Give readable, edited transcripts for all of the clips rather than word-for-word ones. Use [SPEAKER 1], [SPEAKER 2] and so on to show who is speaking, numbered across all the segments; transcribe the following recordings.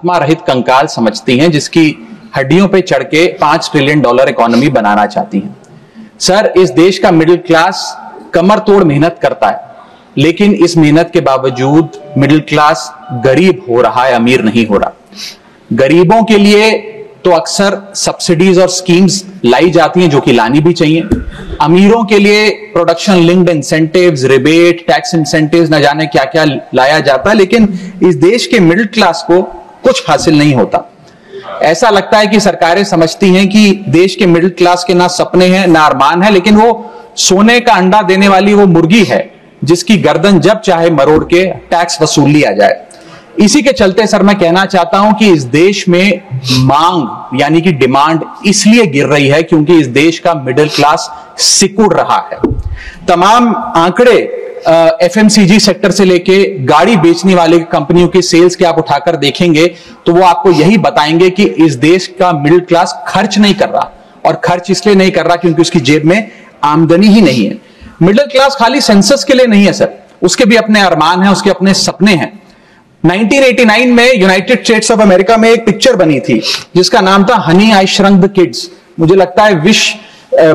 [SPEAKER 1] आत्मा रहित कंकाल समझती हैं, जिसकी हड्डियों पे चढ़ के $5 ट्रिलियन इकोनॉमी बनाना चाहती हैं। सर, इस देश का मिडिल क्लास कमर तोड़ मेहनत करता है, लेकिन इस मेहनत के बावजूद मिडिल क्लास गरीब हो रहा है, अमीर नहीं हो रहा। गरीबों के लिए तो अक्सर सब्सिडीज और स्कीम्स लाई जाती हैं, जो कि लानी भी चाहिए। अमीरों के लिए production linked incentives, rebate, tax incentives, न जाने क्या क्या लाया जाता है, लेकिन इस देश के मिडिल क्लास को कुछ हासिल नहीं होता। ऐसा लगता है कि सरकारें समझती हैं कि देश के मिडिल क्लास के ना सपने हैं ना अरमान है, लेकिन वो सोने का अंडा देने वाली वो मुर्गी है जिसकी गर्दन जब चाहे मरोड़ के टैक्स वसूल लिया जाए। इसी के चलते सर मैं कहना चाहता हूं कि इस देश में मांग यानी कि डिमांड इसलिए गिर रही है क्योंकि इस देश का मिडिल क्लास सिकुड़ रहा है। तमाम आंकड़े एफएमसीजी सेक्टर से लेके गाड़ी बेचने वाले कंपनियों की सेल्स के आप उठाकर देखेंगे तो वो आपको यही बताएंगे कि इस देश का मिडिल क्लास खर्च नहीं कर रहा, और खर्च इसलिए नहीं कर रहा क्योंकि उसकी जेब में आमदनी ही नहीं है। मिडिल क्लास खाली सेंसस के लिए नहीं है सर, उसके भी अपने अरमान हैं, उसके अपने सपने हैं। 1989 में यूनाइटेड स्टेट्स ऑफ अमेरिका में एक पिक्चर बनी थी जिसका नाम था Honey I shrunk the kids. मुझे लगता है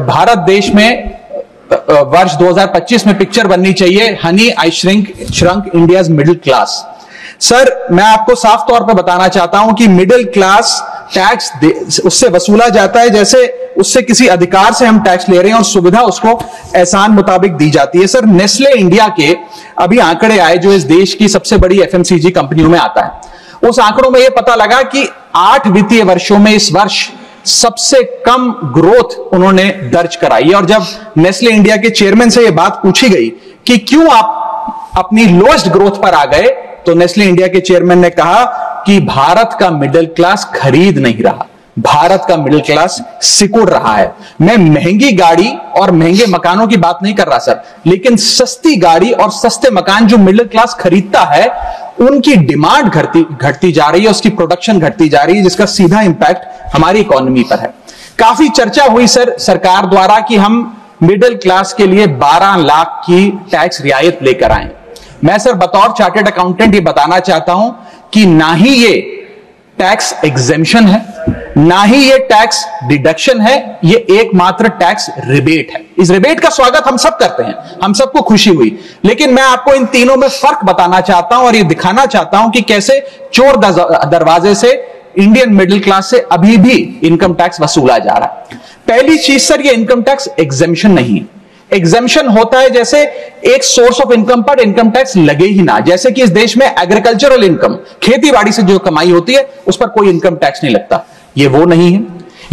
[SPEAKER 1] भारत देश में वर्ष 2025 में पिक्चर बननी चाहिए honey I shrunk India's middle class. Sir, मैं आपको साफ तौर पे बताना चाहता हूं कि मिडिल क्लास टैक्स उससे वसूला जाता है जैसे उससे किसी अधिकार से हम टैक्स ले रहे हैं और सुविधा उसको एहसान मुताबिक दी जाती है। सर, नेस्ले इंडिया के अभी आंकड़े आए जो इस देश की सबसे बड़ी एफएमसीजी कंपनियों में आता है। उस आंकड़ों में यह पता लगा कि 8 वित्तीय वर्षों में इस वर्ष सबसे कम ग्रोथ उन्होंने दर्ज कराई है। और जब नेस्ले इंडिया के चेयरमैन से यह बात पूछी गई कि क्यों आप अपनी लोएस्ट ग्रोथ पर आ गए, तो नेस्ले इंडिया के चेयरमैन ने कहा कि भारत का मिडिल क्लास खरीद नहीं रहा, भारत का मिडिल क्लास सिकुड़ रहा है। मैं महंगी गाड़ी और महंगे मकानों की बात नहीं कर रहा सर, लेकिन सस्ती गाड़ी और सस्ते मकान जो मिडिल क्लास खरीदता है उनकी डिमांड घटती जा रही है, उसकी प्रोडक्शन घटती जा रही है, जिसका सीधा इंपैक्ट हमारी इकोनॉमी पर है। काफी चर्चा हुई सर सरकार द्वारा कि हम मिडिल क्लास के लिए 12 लाख की टैक्स रियायत लेकर आए। मैं सर बतौर चार्टर्ड अकाउंटेंट ये बताना चाहता हूं कि ना ही ये टैक्स एग्जेम्पशन है, ना ही ये टैक्स डिडक्शन है, ये एकमात्र टैक्स रिबेट है। इस रिबेट का स्वागत हम सब करते हैं, हम सबको खुशी हुई, लेकिन मैं आपको इन तीनों में फर्क बताना चाहता हूं और ये दिखाना चाहता हूं कि कैसे चोर दरवाजे से इंडियन मिडिल क्लास से अभी भी इनकम टैक्स वसूला जा रहा है। पहली चीज सर, ये इनकम टैक्स एग्जेम्पशन नहीं है। एग्जेम्पशन होता है जैसे एक सोर्स ऑफ इनकम पर इनकम टैक्स लगे ही ना, जैसे कि इस देश में एग्रीकल्चरल इनकम, खेती बाड़ी से जो कमाई होती है उस पर कोई इनकम टैक्स नहीं लगता। ये वो नहीं है।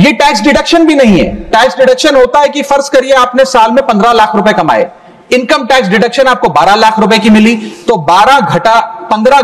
[SPEAKER 1] ये टैक्स डिडक्शन भी नहीं है। टैक्स डिडक्शन होता है कि फर्ज करिए आपने साल में 15 लाख रुपए कमाए, इनकम टैक्स डिडक्शन आपको 12 लाख रुपए की मिली, तो 15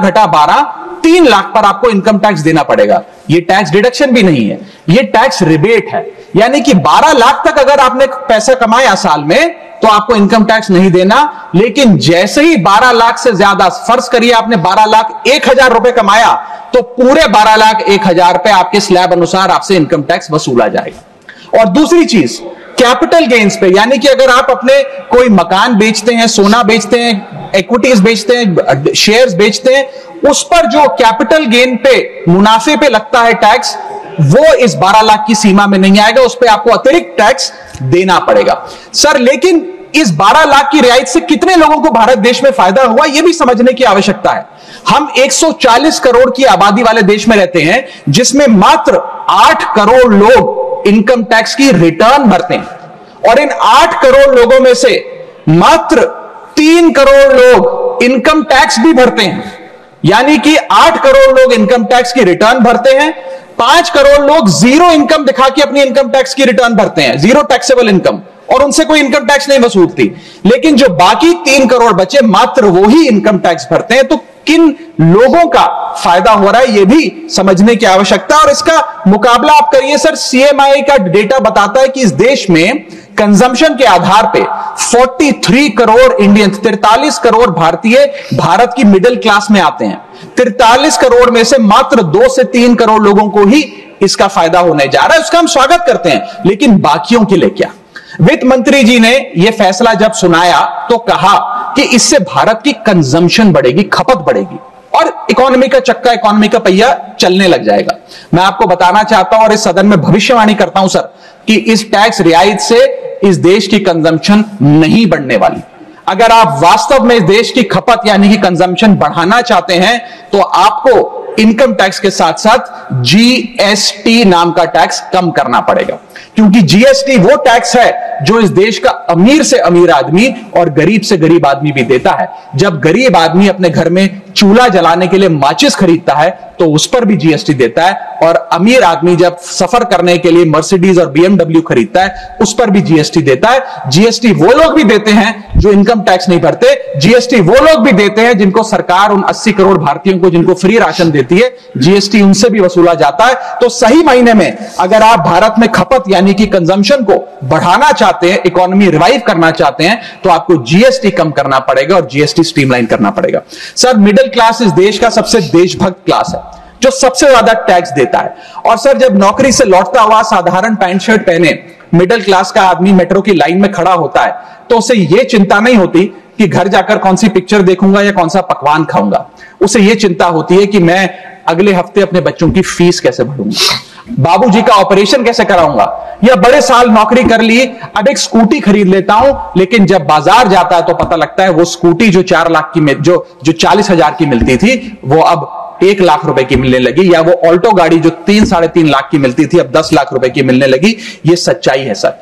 [SPEAKER 1] घटा 12 3 लाख पर आपको इनकम टैक्स देना पड़ेगा। ये टैक्स डिडक्शन भी नहीं है, ये टैक्स रिबेट है। यानी कि 12 लाख तक अगर आपने पैसा कमाया साल में तो आपको इनकम टैक्स नहीं देना, लेकिन जैसे ही 12 लाख से ज्यादा, फर्ज करिए आपने 12 लाख 1,000 रुपए कमाया, तो पूरे 12 लाख 1,000 पे आपके स्लैब अनुसार आपसे इनकम टैक्स वसूला जाएगा। और दूसरी चीज, कैपिटल गेन्स पे, यानी कि अगर आप अपने कोई मकान बेचते हैं, सोना बेचते हैं, इक्विटीज बेचते हैं, शेयर्स बेचते हैं, उस पर जो कैपिटल गेन पे, मुनाफे पे लगता है टैक्स, वो इस 12 लाख की सीमा में नहीं आएगा, उस पर आपको अतिरिक्त टैक्स देना पड़ेगा। सर, लेकिन इस 12 लाख की रियायत से कितने लोगों को भारत देश में फायदा हुआ, यह भी समझने की आवश्यकता है। हम 140 करोड़ की आबादी वाले देश में रहते हैं, जिसमें मात्र 8 करोड़ लोग इनकम टैक्स की रिटर्न भरते हैं, और इन 8 करोड़ लोगों में से मात्र 3 करोड़ लोग इनकम टैक्स भी भरते हैं। यानी कि 8 करोड़ लोग इनकम टैक्स की रिटर्न भरते हैं, 5 करोड़ लोग जीरो इनकम दिखा के अपनी इनकम टैक्स की रिटर्न भरते हैं, जीरो टैक्सेबल इनकम, और उनसे कोई इनकम टैक्स नहीं वसूलती। लेकिन जो बाकी 3 करोड़ बचे, मात्र वो ही इनकम टैक्स भरते हैं। तो किन लोगों का फायदा हो रहा है, यह भी समझने की आवश्यकता है। और इसका मुकाबला आप करिए सर, सीएमआई का डेटा बताता है कि इस देश में कंजम्पशन के आधार पे 43 करोड़ इंडियन, 43 करोड़ भारतीय भारत की मिडिल क्लास में आते हैं। 43 करोड़ में से मात्र 2 से 3 करोड़ लोगों को ही इसका फायदा होने जा रहा है। उसका हम स्वागत करते हैं, लेकिन बाकियों के लिए क्या? वित्त मंत्री जी ने यह फैसला जब सुनाया तो कहा कि इससे भारत की कंजम्पशन बढ़ेगी, खपत बढ़ेगी, और इकोनॉमी का चक्का, इकोनॉमी का पहिया चलने लग जाएगा। मैं आपको बताना चाहता हूं और इस सदन में भविष्यवाणी करता हूं सर कि इस टैक्स रियायत से इस देश की कंजम्पशन नहीं बढ़ने वाली। अगर आप वास्तव में इस देश की खपत यानी कि कंजम्पशन बढ़ाना चाहते हैं तो आपको इनकम टैक्स के साथ साथ जीएसटी नाम का टैक्स कम करना पड़ेगा, क्योंकि जीएसटी वो टैक्स है जो इस देश का अमीर से अमीर आदमी और गरीब से गरीब आदमी भी देता है। जब गरीब आदमी अपने घर में चूल्हा जलाने के लिए माचिस खरीदता है तो उस पर भी जीएसटी देता है, और अमीर आदमी जब सफर करने के लिए मर्सिडीज और बीएमडब्ल्यू खरीदता है उस पर भी जीएसटी देता है। जीएसटी वो लोग भी देते हैं जो इनकम टैक्स नहीं भरते, जीएसटी वो लोग भी देते हैं जिनको सरकार उन 80 करोड़ भारतीयों को जिनको फ्री राशन देती है, जीएसटी उनसे भी वसूला जाता है। तो सही मायने में अगर आप भारत में खपत यानी कि कंजम्पशन को बढ़ाना चाहते हैं, इकोनॉमी रिवाइव करना चाहते हैं, तो आपको जीएसटी कम करना पड़ेगा और जीएसटी स्ट्रीमलाइन करना पड़ेगा। सर, मिडिल क्लास इस देश का सबसे देशभक्त क्लास है जो सबसे ज्यादा टैक्स देता है। और सर, जब नौकरी से लौटता हुआ साधारण पैंट शर्ट पहने मिडिल क्लास का आदमी मेट्रो की लाइन में खड़ा होता है तो उसे यह चिंता नहीं होती कि घर जाकर कौन सी पिक्चर देखूंगा या कौन सा पकवान खाऊंगा। उसे यह चिंता होती है कि मैं अगले हफ्ते अपने बच्चों की फीस कैसे भरूंगा, बाबूजी का ऑपरेशन कैसे कराऊंगा, या बड़े साल नौकरी कर ली अब एक स्कूटी खरीद लेता हूं, लेकिन जब बाजार जाता है तो पता लगता है वो स्कूटी जो 4 लाख की जो 40,000 की मिलती थी वो अब 1 लाख रुपए की मिलने लगी, या वो ऑल्टो गाड़ी जो 3-3.5 लाख की मिलती थी अब 10 लाख रुपए की मिलने लगी। ये सच्चाई है सर।